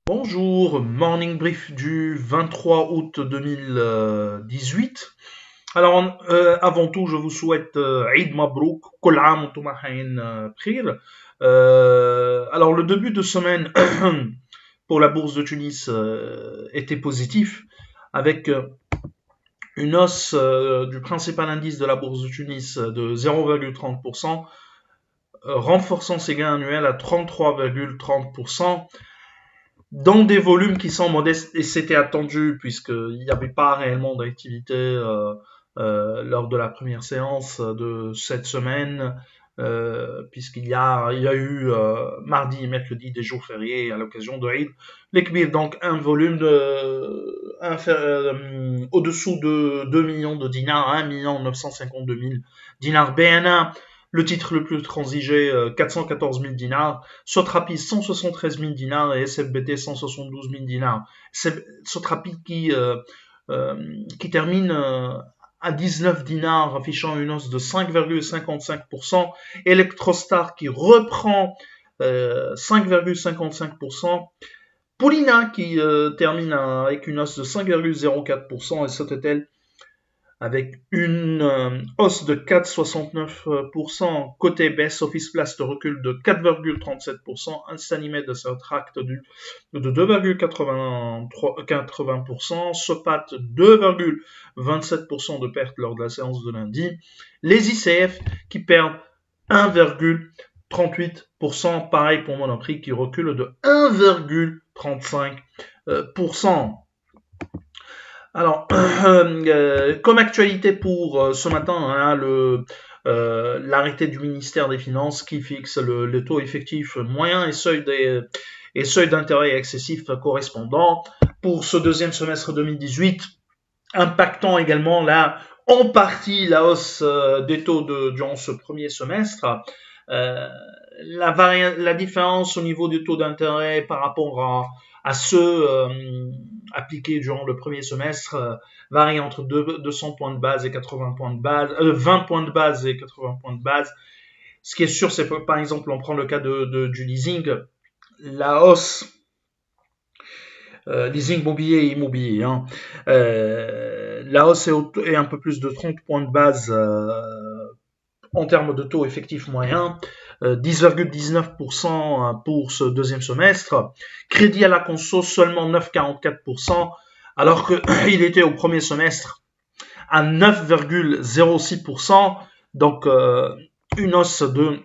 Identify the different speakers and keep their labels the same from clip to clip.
Speaker 1: Bonjour, morning brief du 23 août 2018. Alors, avant tout, je vous souhaite Eid Mabrouk, Kol Aam wa Antum Bkhir. Alors, le début de semaine pour la bourse de Tunis était positif, avec une hausse du principal indice de la bourse de Tunis de 0,30%, renforçant ses gains annuels à 33,30%. Dans des volumes qui sont modestes, et c'était attendu puisqu'il n'y avait pas réellement d'activité lors de la première séance de cette semaine, puisqu'il y a eu mardi et mercredi des jours fériés à l'occasion de Eid. L'Ekbir, donc un volume au-dessous de 2 millions de dinars, 1 952 000 dinars BNA. Le titre le plus transigé, 414 000 dinars. Sotrapi, 173 000 dinars. Et SFBT, 172 000 dinars. Sotrapi qui termine à 19 dinars, affichant une hausse de 5,55%. Electrostar qui reprend 5,55%. Polina qui termine avec une hausse de 5,04%. Et Sotetel avec une hausse de 4,69%. Côté baisse, Office Place de recul de 4,37%. Instanimed de se rétracte de 2,80%. Sopat 2,27% de perte lors de la séance de lundi. Les ICF qui perdent 1,38%. Pareil pour Monoprix qui recule de 1,35%. Alors, comme actualité pour ce matin, on a l'arrêté du ministère des Finances qui fixe le taux effectif moyen et seuil d'intérêt excessif correspondant pour ce deuxième semestre 2018, impactant également en partie la hausse des taux durant ce premier semestre. La différence au niveau du taux d'intérêt par rapport à ceux appliqués durant le premier semestre varie entre 200 points de base et 80 points de base, 20 points de base et 80 points de base. Ce qui est sûr, c'est que par exemple, on prend le cas du leasing, la hausse leasing mobilier et immobilier, la hausse est un peu plus de 30 points de base en termes de taux effectif moyen, 10,19% pour ce deuxième semestre. Crédit à la conso seulement 9,44%, alors qu'il était au premier semestre à 9,06%, donc une hausse de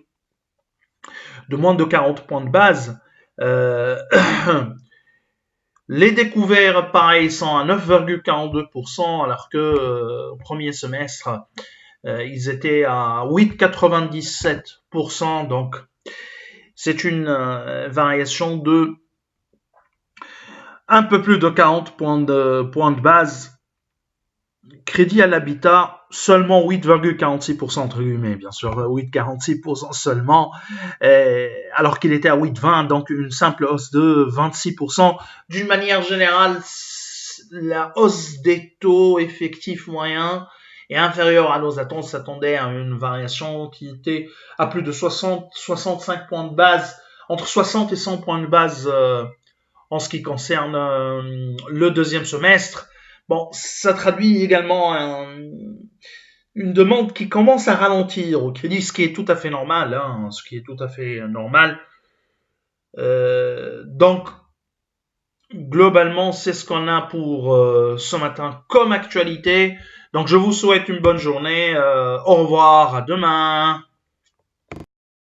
Speaker 1: moins de 40 points de base. Les découverts, pareil, sont à 9,42%, alors que au premier semestre, ils étaient à 8,97%, donc c'est une variation de un peu plus de 40 points de base. Crédit à l'habitat, seulement 8,46% entre guillemets, bien sûr, 8,46% seulement, alors qu'il était à 8,20, donc une simple hausse de 26%. D'une manière générale, la hausse des taux effectifs moyens est inférieure à nos attentes. On s'attendait à une variation qui était à plus de 65 points de base, entre 60 et 100 points de base en ce qui concerne le deuxième semestre. Bon, ça traduit également une demande qui commence à ralentir au crédit, ce qui est tout à fait normal, ce qui est tout à fait normal. Donc, globalement, c'est ce qu'on a pour ce matin comme actualité. Donc, je vous souhaite une bonne journée. Au revoir, à demain.